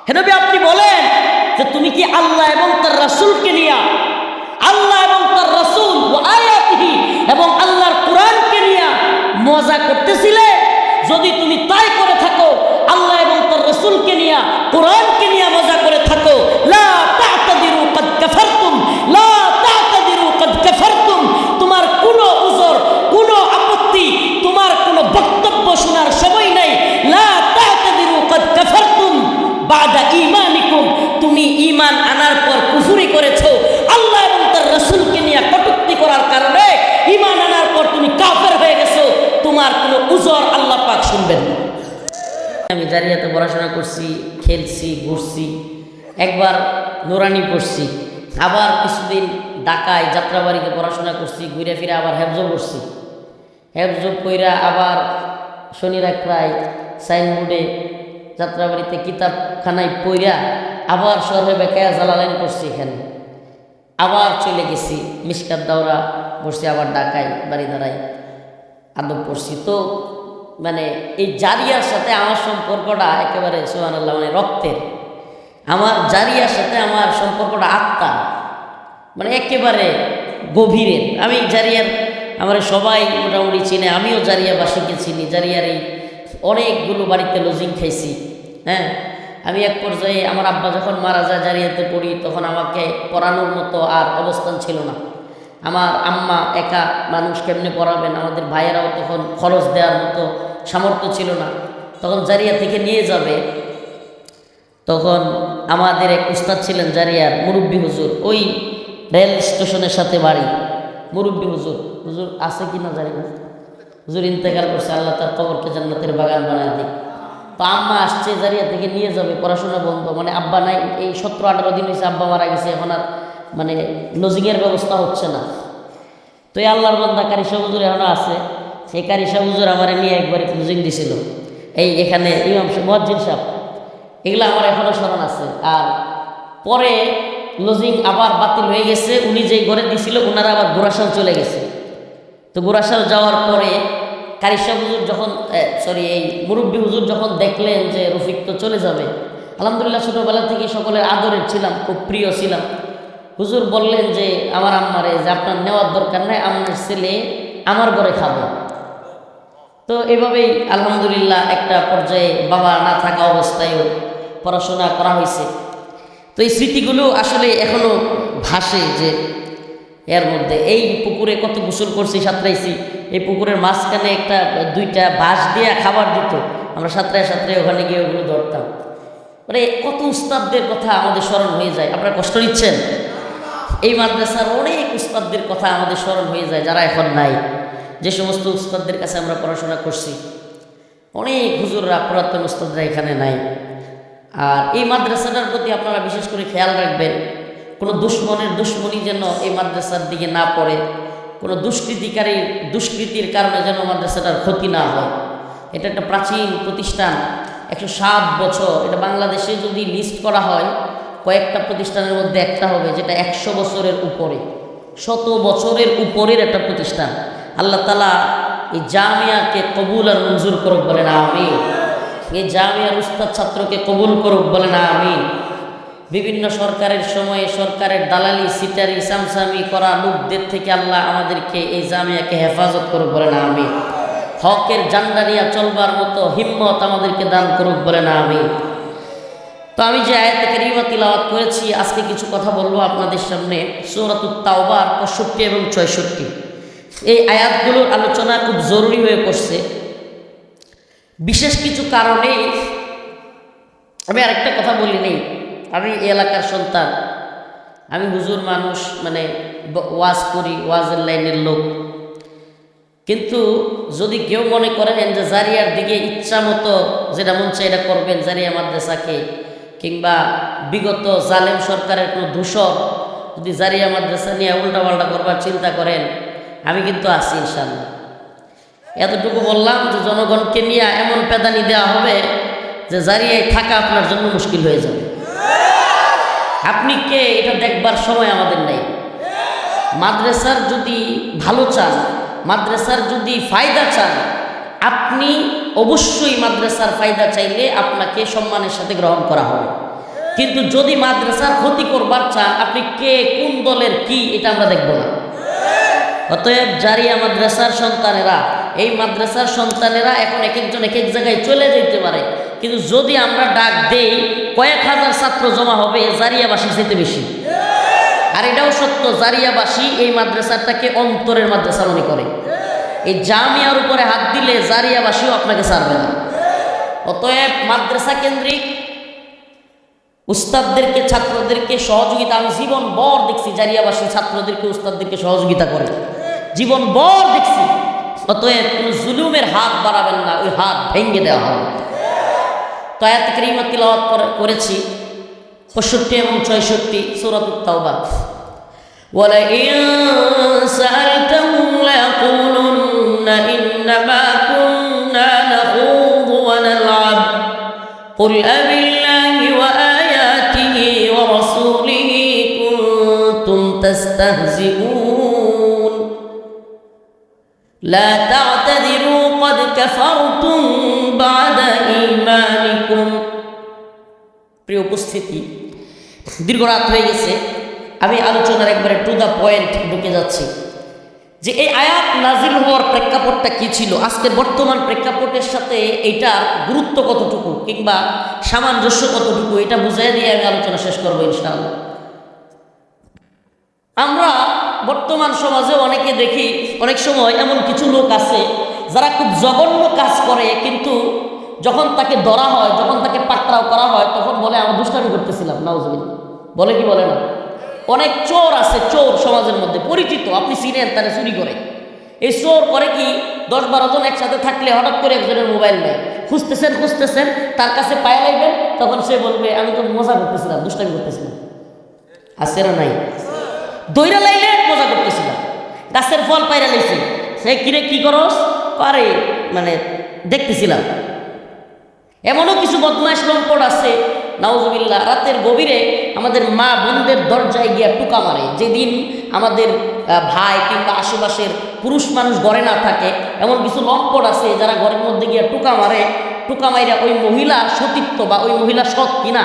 হে নবী আপনি বলেন যে তুমি কি আল্লাহ এবং তার রাসূলকে নিয়ে, আল্লাহ এবং তার রাসূল ওয়া আয়াতিহি এবং আল্লাহর কোরআনকে নিয়ে মজা করতেছিলে? যদি তুমি তাই করে থাকো, আল্লাহ এবং তার রাসূলকে নিয়ে, কোরআনকে নিয়ে মজা করে থাকো, লা তা'তাদিরু ক্বাদ কাফারতুম, লা তা'তাদিরু ক্বাদ কাফারতুম। তোমার কোনো উযর, কোনো আপত্তি, তোমার কোনো বক্তব্য শোনার সময় নাই। লা তা'তাদিরু ক্বাদ কাফারতুম বাদা ঈমানিকুম। তুমি ঈমান আনার পর কুফরি করেছো, আল্লাহ এবং তার রাসূলকে নিয়ে কটূক্তি করার কারণে ঈমান আনার পর তুমি কাফের হয়ে গেছো। তোমার কোনো উযর আল্লাহ পাক শুনবেন না। আমি জারিয়াতে পড়াশোনা করছি, খেলছি, ঘুরছি, একবার নুরানি পড়ছি, আবার কিছুদিন ঢাকায় যাত্রাবাড়িতে পড়াশোনা করছি, ঘুরে ফিরে আবার হেফজ পড়ছি। হেফজ পইরা আবার শনি রাখরায় সাইনবোর্ডে যাত্রাবাড়িতে কিতাবখানায় পইরা আবার শহরে বেকায়া জালালাইন পড়ছি। এখানে আবার চলে গেছি মিশকাত দাওরা পড়ছি, আবার ঢাকায় বাড়ি দাঁড়াই আদব পড়ছি। তো মানে এই জারিয়ার সাথে আমার সম্পর্কটা একেবারে সুবহানাল্লাহ, মানে রক্তের। আমার জারিয়ার সাথে আমার সম্পর্কটা আত্মার, মানে একেবারে গভীরের। আমি জারিয়ার, আমার সবাই মোটামুটি চিনে, আমিও জারিয়াবাসীকে চিনি। জারিয়ার এই অনেকগুলো বাড়িতে লজিং খাইছি। হ্যাঁ, আমি এক পর্যায়ে আমার আব্বা যখন মারা যায়, জারিয়াতে পড়ি, তখন আমাকে পড়ানোর মতো আর অবস্থান ছিল না। আমার আম্মা একা মানুষ কেমনে পড়াবেন, আমাদের ভাইয়েরাও তখন খরচ দেওয়ার মতো সামর্থ্য ছিল না। তখন জারিয়া থেকে নিয়ে যাবে, তখন আমাদের এক উস্তাদ ছিলেন জারিয়ার, মুরব্বী হুজুর, ওই রেল স্টেশনের সাথে বাড়ি। মুরব্বী হুজুর, হুজুর আছে কি না জানি না, হুজুর ইন্তেকাল করছে, আল্লাহ তার কবরকে জান্নাতের বাগান বানায় দিক। তো আম্মা আসছে, জারিয়া থেকে নিয়ে যাবে, পড়াশোনা বন্ধ, মানে আব্বা নাই, এই 17-18 দিন হয়েছে আব্বা মারা গেছে, এখন আর মানে লজিংয়ের ব্যবস্থা হচ্ছে না। তো এই আল্লাহর বান্দা কারিশা হুজুর এখনো আছে। সেই কারিশা হুজুর আমার নিয়ে একবার লজিং দিছিল, এই এখানে ইমাম মুয়াজ্জিন সাহেব, এগুলো আমার এখনো স্মরণ আছে। আর পরে লজিং আবার বাতিল হয়ে গেছে, উনি যেই ঘরে দিছিল ওনারা আবার গোরাশাল চলে গেছে। তো গোরাশাল যাওয়ার পরে কারিশা হুজুর যখন এই মুরব্বী হুজুর যখন দেখলেন যে রফিক তো চলে যাবে, আলহামদুলিল্লাহ ছোটোবেলা থেকে সকলের আদরের ছিলাম, খুব প্রিয় ছিলাম। হুজুর বললেন যে আমার আম্মারে যে আপনার নেওয়ার দরকার নাই, আমার ছেলে আমার ঘরে খাবে। তো এভাবেই আলহামদুলিল্লাহ একটা পর্যায়ে বাবা না থাকা অবস্থায়ও পড়াশোনা করা হয়েছে। তো এই স্মৃতিগুলো আসলে এখনও ভাসে, যে এর মধ্যে এই পুকুরে কত গোসল করছি, সাঁতরাইছি। এই পুকুরের মাঝখানে একটা 2টা বাঁশ দিয়ে খাবার দিত, আমরা সাঁতরায় ওখানে গিয়ে ওগুলো ধরতাম। মানে কত উস্তাদদের কথা আমাদের স্মরণ হয়ে যায়। আপনারা কষ্ট নিচ্ছেন? এই মাদ্রাসার অনেক উস্তাদদের কথা আমাদের স্মরণ হয়ে যায়, যারা এখন নাই। যে সমস্ত উস্তাদদের কাছে আমরা পড়াশোনা করছি, অনেক হুজুররা, পুরাতন উস্তাদরা এখানে নাই। আর এই মাদ্রাসাটার প্রতি আপনারা বিশেষ করে খেয়াল রাখবেন, কোনো দুশ্মনের দুশ্মনী যেন এই মাদ্রাসার দিকে না পড়ে, কোনো দুষ্কৃতির কারণে যেন মাদ্রাসাটার ক্ষতি না হয়। এটা একটা প্রাচীন প্রতিষ্ঠান, 107 বছর। এটা বাংলাদেশে যদি লিস্ট করা হয়, কয়েকটা প্রতিষ্ঠানের মধ্যে একটা হবে যেটা 100 বছরের উপরে, 100 বছরের উপরের একটা প্রতিষ্ঠান। আল্লাহ তাআলা এই জামিয়াকে কবুল আর মঞ্জুর করুক, বলেন আমিন। এই জামিয়ার উস্তাদ ছাত্রকে কবুল করুক, বলেন আমিন। বিভিন্ন সরকারের সময়ে সরকারের দালালি, সিটারি, সামসামি করা লোকদের থেকে আল্লাহ আমাদেরকে এই জামিয়াকে হেফাজত করুক, বলেন আমিন। হকের জান্ডা নিয়ে চলবার মতো হিম্মত আমাদেরকে দান করুক, বলেন আমিন। তো আমি যে আয়াতে কারিমা তিলাওয়াত করেছি, আজকে কিছু কথা বলবো আপনাদের সামনে। সূরাতুত তাওবার 65 এবং 66 এই আয়াতগুলোর আলোচনা খুব জরুরি হয়ে পড়ছে। বিশেষ কিছু কারণে আমি আরেকটা কথা বলি নেই, আমি এই এলাকার সন্তান, আমি হুজুর মানুষ, মানে ওয়াজ করি, ওয়াজের লাইনের লোক। কিন্তু যদি কেউ মনে করেন যে জারিয়ার দিকে ইচ্ছা মতো যেটা মন চায় এটা করবেন, জারিয়া মাদ্রাসাকে কিংবা বিগত জালেম সরকারের কোনো দূষক যদি জারিয়া মাদ্রাসা নিয়ে উল্টাপাল্টা করবার চিন্তা করেন, আমি কিন্তু আছি ইনশাআল্লাহ। এতটুকু বললাম যে জনগণকে নিয়ে এমন পেদানি দেওয়া হবে যে জারিয়ায় থাকা আপনার জন্য মুশকিল হয়ে যাবে। আপনি কে এটা দেখবার সময় আমাদের নাই। মাদ্রাসার যদি ভালো চান, মাদ্রাসার যদি ফায়দা চান, আপনি অবশ্যই মাদ্রাসার ফায়দা চাইলে আপনাকে সম্মানের সাথে গ্রহণ করা হবে। কিন্তু যদি মাদ্রাসার ক্ষতি করবার চান, আপনি কে কোন দলের কি এটা আমরা দেখব না। অতএব জারিয়া মাদ্রাসার সন্তানেরা, এই মাদ্রাসার সন্তানেরা এখন এক একজন এক এক জায়গায় চলে যেতে পারে, কিন্তু যদি আমরা ডাক দেই কয়েক হাজার ছাত্র জমা হবে জারিয়াবাসী যেতে বেশি। আর এটাও সত্য, জারিয়াবাসী এই মাদ্রাসাটাকে অন্তরের মাদ্রাসা মনে করে। এই জামিয়ার উপরে হাত দিলে জারিয়াবাসীও আপনাকে ছাড়বে না। অতএব মাদ্রাসা কেন্দ্রিক উস্তাদদেরকে, ছাত্রদেরকে সহযোগিতা, আমি জীবন বর দেখছি জারিয়াবাসী ছাত্রদেরকে উস্তাদদেরকে সহযোগিতা করে, জীবন বর দেখছি। অতএব কোনো জুলুমের হাত বাড়াবেন না, ওই হাত ভেঙে দেওয়া হবে। তো আয়াত কারিমা তিলাওয়াত করেছি 65 এবং 66 সূরাতুত তাওবা। وَلَئِن سَأَلْتَهُمْ لَيَقُولُنَّ إِنَّمَا كُنَّا نَخُوضُ وَنَلْعَبُ قُلْ أَبِاللَّهِ وَآيَاتِهِ وَرَسُولِهِ كُنتُمْ تَسْتَهْزِئُونَ لَا تَعْتَذِرُوا قَدْ كَفَرْتُمْ بَعْدَ إِيمَانِكُمْ। প্রিয় উপস্থিতি, দীর্ঘ রাত হয়ে গেছে, আমি আলোচনার একবারে টু দ্য পয়েন্ট ঢুকে যাচ্ছি যে এই আয়াত নাজিল হওয়ার প্রেক্ষাপটটা কি ছিল, আজকের বর্তমান প্রেক্ষাপটের সাথে এইটার গুরুত্ব কতটুকু কিংবা সামঞ্জস্য কতটুকু, এটা বুঝিয়ে দিয়ে আমি আলোচনা শেষ করবো ইনশাআল্লাহ। আমরা বর্তমান সমাজে অনেকে দেখি, অনেক সময় এমন কিছু লোক আছে যারা খুব জঘন্য কাজ করে, কিন্তু যখন তাকে ধরা হয়, যখন তাকে পাকড়াও করা হয়, তখন বলে আমরা দুষ্টামি করতেছিলাম। নাউজুবিল্লাহ, বলে কি বলে না? অনেক চোর আছে, চোর সমাজের মধ্যে পরিচিত, আপনি চিনেন, তারা চুরি করে। এই চোর করে কি 10-12 জন একসাথে থাকলে হঠাৎ করে একজনের মোবাইল নেয়, খুঁজতেছেন, তার কাছে পায়ে লাগবেন, তখন সে বলবে আমি তো মজা করতেছিলাম, দুষ্টামি করতেছিলাম। আছে না নাই? দইরা লাইলে মজা করতেছিলাম, গাছের ফল পাইরা লাইছে, সে কিরে কি করস পারে, মানে দেখতেছিলাম। এমনও কিছু বদমাইশ লম্পট আছে নাউজুবিল্লাহ, রাতের গভীরে আমাদের মা বোনদের দরজায় গিয়া টুকা মারে। যেদিন আমাদের ভাই কিংবা আশেপাশের পুরুষ মানুষ ঘরে না থাকে, এমন কিছু লম্পট আছে যারা ঘরের মধ্যে গিয়া টুকা মারে। টুকা মাইরা ওই মহিলা সতীত্ব বা ওই মহিলা সৎ কিনা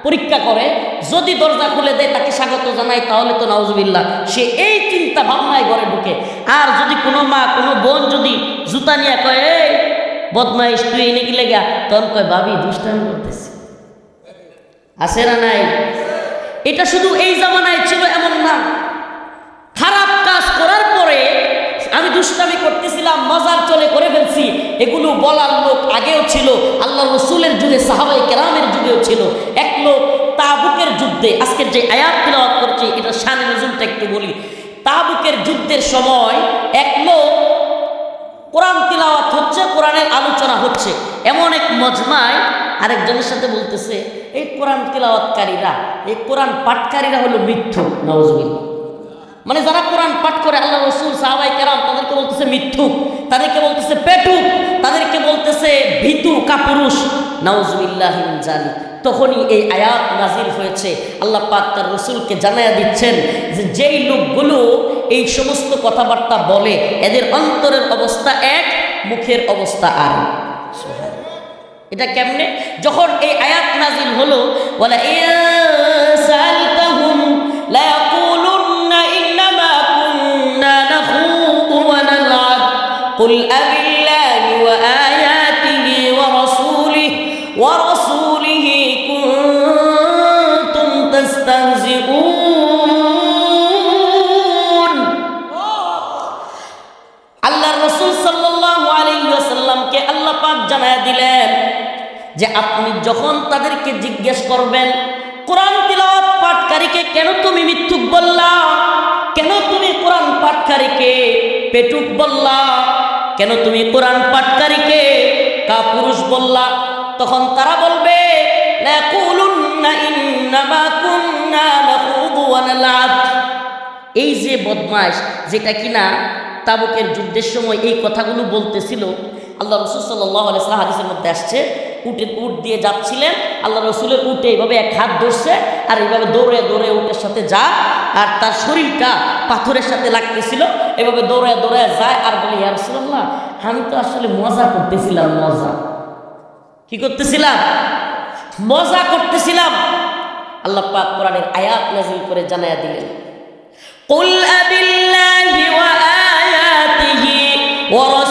পরীক্ষা করে, যদি দরজা খুলে দেয় তাকে স্বাগত জানায়, তাহলে তো নাউজুবিল্লাহ সে এই চিন্তা ভাবনায় ঘরে ঢুকে। আর যদি কোনো মা কোনো বোন যদি জুতা নিয়ে কয় এই বদমাইশ তুই এনে গেলে গা, তখন কয় ভাবি দুষ্টামি করতেছি। আছে না নাই? এটা শুধু এই জামানায় ছিল এমন না, খারাপ কাজ করার পরে আমি দুষ্টামি করতেছিলাম, মজার চলে করে ফেলছি, এগুলো বলার লোক আগেও ছিল, আল্লাহ রসুলের যুগে, সাহাবায়ে কেরামের যুগেও ছিল। এক লোক তাবুকের যুদ্ধে, আজকের যে আয়াত তিলাওয়াত করছি এটা শানে নজুলটা একটু বলি। তাবুকের যুদ্ধের সময় এক লোক, কোরআন তিলাওয়াত হচ্ছে, কোরআনের আলোচনা হচ্ছে, এমন এক মজমায় আরেকজনের সাথে বলতেছে এই কোরআন তিলাওয়াতকারীরা, এই কোরআন পাঠকারীরা হলো মিথ্যুক। নাউজুবিল্লাহ, মানে যারা কোরআন পাঠ করে আল্লাহ রসুল সাহাবায়ে কেরাম, তাদেরকে বলতেছে মিথ্যুক, তাদেরকে বলতেছে পেটুক, তাদেরকে বলতেছে ভীতু কাপুরুষ। নাউজুবিল্লাহ মিন যালিক। তখনই এই আয়াত নাজিল হয়েছে। আল্লাহ পাক তার রসুলকে জানায়া দিচ্ছেন যে যেই লোকগুলো এই সমস্ত কথাবার্তা বলে, এদের অন্তরের অবস্থা এক, মুখের অবস্থা আর। এটা কেমনে? যখন এই আয়াত নাজিল হলো, ওয়ালা ইয়াসালতাহুম লা ইয়াকুলুন্না ইন্নামা কুন্না নাখুদু ওয়া নালআব কুল আবিল্লাহি ওয়া আয়াতিহি ওয়া রাসূলিহি কুনতুম তাস্তাহজিউন। আল্লাহর রাসূল সাল্লাল্লাহু আলাইহি ওয়াসাল্লামকে আল্লাহ পাক জানায়া দিলেন যে আপনি যখন তাদেরকে জিজ্ঞেস করবেন কোরআন তিলাওয়াত পাঠকারীকে কেন তুমি মিথ্যুক বললা, কেন তুমি কোরআন পাঠকারীকে পেটুক বললা, কেন তুমি কোরআন পাঠকারীকে কাপুরুষ বললা, তখন তারা বলবে লাকুলুন্না ইন্নামা কুন্না নাখুদু ওয়া নালআব। এই যে বদমাইশ, যেটা কিনা তাবুকের যুদ্ধের সময় এই কথাগুলো বলতেছিল, আল্লাহ রসুল সাল্লাল্লাহু আলাইহি ওয়াসাল্লাম হাদিসের মধ্যে আসছে, উট দিয়ে যাচ্ছিলেন, আল্লাহ রসুলের উটে এইভাবে এক হাত ধরছে আর এইভাবে দৌড়ে দৌড়ে উটের সাথে যায়, আর তার শরীরটা পাথরের সাথে লাগতেছিল, এভাবে দৌড়ে দৌড়ে যায় আর বলে ইয়া রাসূলুল্লাহ আমি তো আসলে মজা করতেছিলাম। মজা কি করতেছিলাম? মজা করতেছিলাম। আল্লাহ পাক কোরআনের আয়াত নাযিল করে জানায়া দিলেন, কুল আবিল্লাহি ওয়া আয়াতিহি ওয়া